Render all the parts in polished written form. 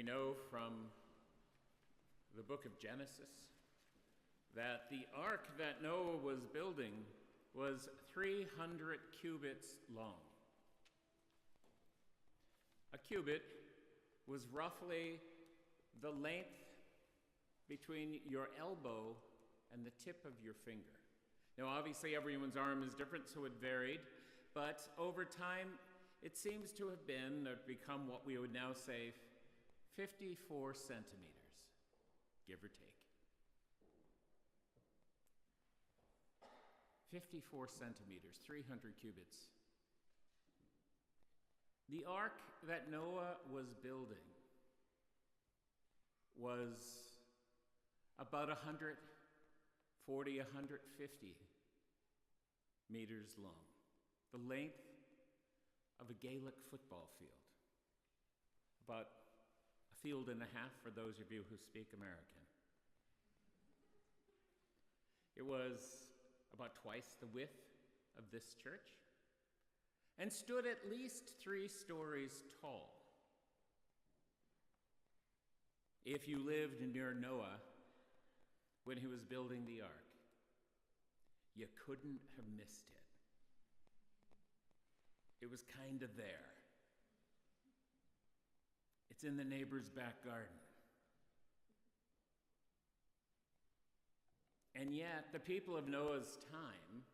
We know from the book of Genesis that the ark that Noah was building was 300 cubits long. A cubit was roughly the length between your elbow and the tip of your finger. Now, obviously, everyone's arm is different, so it varied, but over time, it seems to have become what we would now say 54 centimeters, give or take. 54 centimeters, 300 cubits. The ark that Noah was building was about 140, 150 meters long, the length of a Gaelic football field, about a field and a half for those of you who speak American. It was about twice the width of this church and stood at least 3 stories tall. If you lived near Noah when he was building the ark, you couldn't have missed it. It was kind of there. It's in the neighbor's back garden. And yet, the people of Noah's time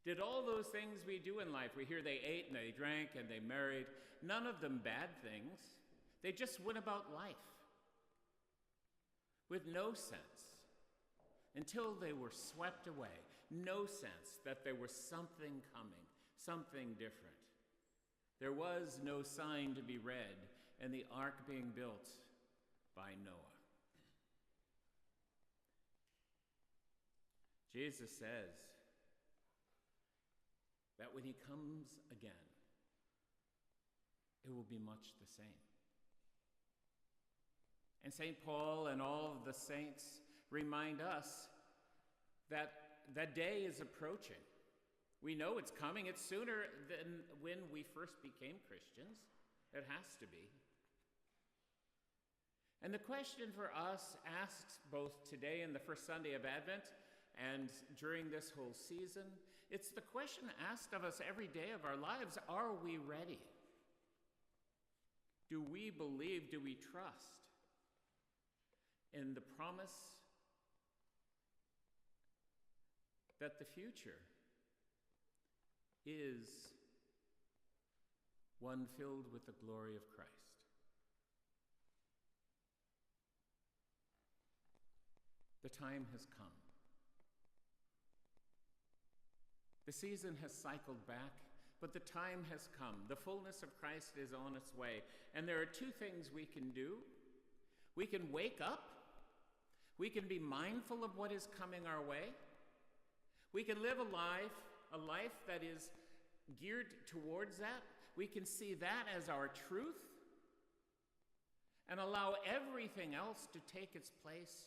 did all those things we do in life. We hear they ate and they drank and they married. None of them bad things. They just went about life with no sense until they were swept away. No sense that there was something coming, something different. There was no sign to be read in the ark being built by Noah. Jesus says that when he comes again, it will be much the same. And St. Paul and all of the saints remind us that that day is approaching. We know it's coming. It's sooner than when we first became Christians. It has to be. And the question for us asked both today and the first Sunday of Advent and during this whole season, it's the question asked of us every day of our lives: are we ready? Do we believe, do we trust in the promise that the future is one filled with the glory of Christ? The time has come. The season has cycled back, but the time has come. The fullness of Christ is on its way. And there are 2 things we can do. We can wake up. We can be mindful of what is coming our way. We can live a life that is geared towards that. We can see that as our truth and allow everything else to take its place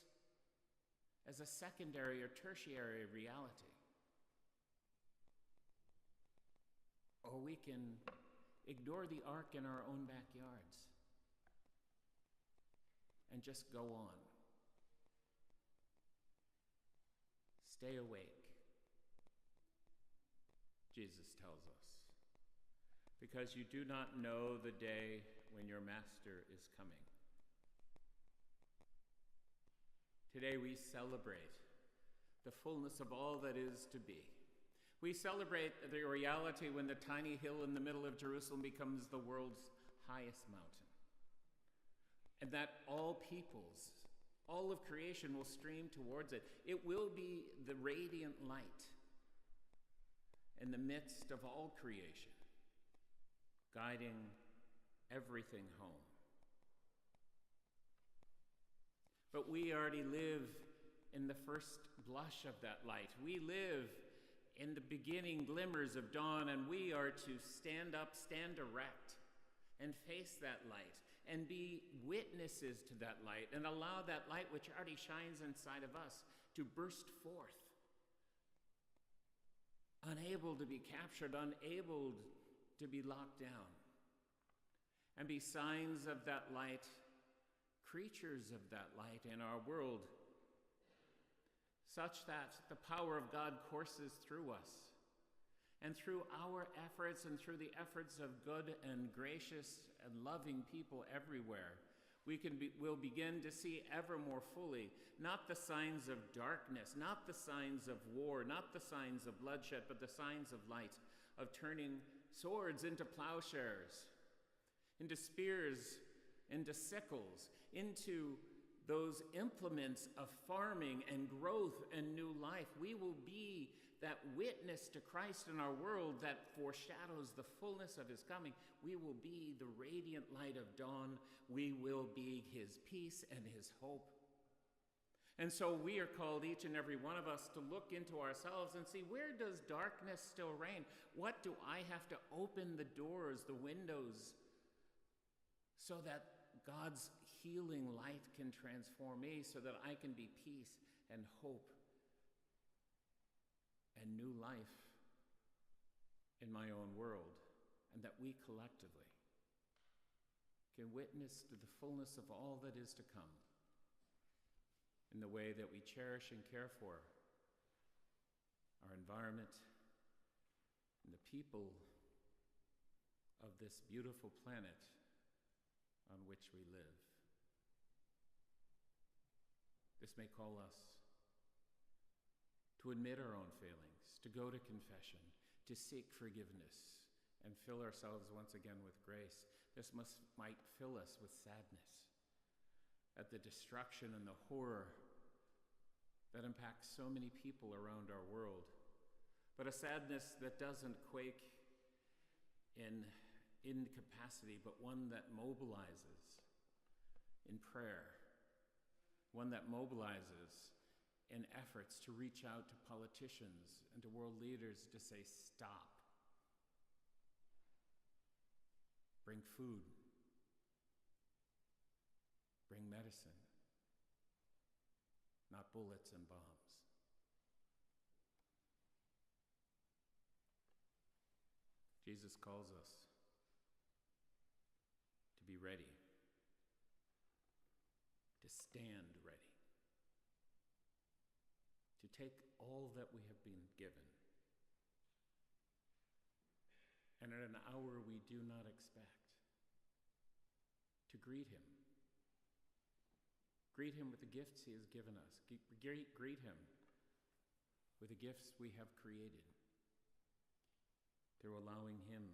as a secondary or tertiary reality. Or we can ignore the ark in our own backyards and just go on. Stay awake, Jesus tells us, because you do not know the day when your master is coming. Today we celebrate the fullness of all that is to be. We celebrate the reality when the tiny hill in the middle of Jerusalem becomes the world's highest mountain, and that all peoples, all of creation will stream towards it. It will be the radiant light in the midst of all creation, guiding everything home. But we already live in the first blush of that light. We live in the beginning glimmers of dawn, and we are to stand up, stand erect, and face that light, and be witnesses to that light, and allow that light which already shines inside of us to burst forth. Unable to be captured, unable to be locked down. and be signs of that light, creatures of that light in our world, such that the power of God courses through us. And through our efforts and through the efforts of good and gracious and loving people everywhere, we'll begin to see ever more fully, not the signs of darkness, not the signs of war, not the signs of bloodshed, but the signs of light, of turning swords into plowshares, into spears, into sickles, into those implements of farming and growth and new life. We will be that witness to Christ in our world that foreshadows the fullness of his coming. We will be the radiant light of dawn. We will be his peace and his hope. And so we are called, each and every one of us, to look into ourselves and see, where does darkness still reign? What do I have to open the doors, the windows, so that God's healing light can transform me, so that I can be peace and hope and new life in my own world, and that we collectively can witness to the fullness of all that is to come in the way that we cherish and care for our environment and the people of this beautiful planet on which we live. This may call us to admit our own failings, to go to confession, to seek forgiveness, and fill ourselves once again with grace. This might fill us with sadness at the destruction and the horror that impacts so many people around our world, but a sadness that doesn't quake in incapacity, but one that mobilizes in prayer, one that mobilizes in efforts to reach out to politicians and to world leaders to say, stop. Bring food. Bring medicine. Not bullets and bombs. Jesus calls us to be ready, to stand ready, to take all that we have been given, and at an hour we do not expect, to greet him. Greet him with the gifts he has given us. Greet him with the gifts we have created through allowing him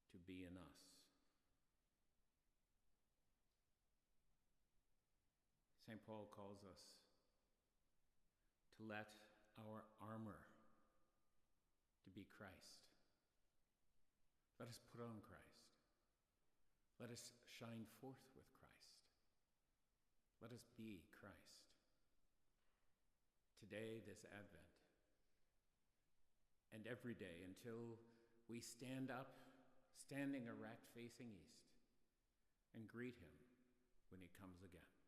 to be in us. St. Paul calls us to let our armor to be Christ. Let us put on Christ. Let us shine forth with Christ. Let us be Christ. Today, this Advent, and every day until we stand up, standing erect, facing east, and greet him when he comes again.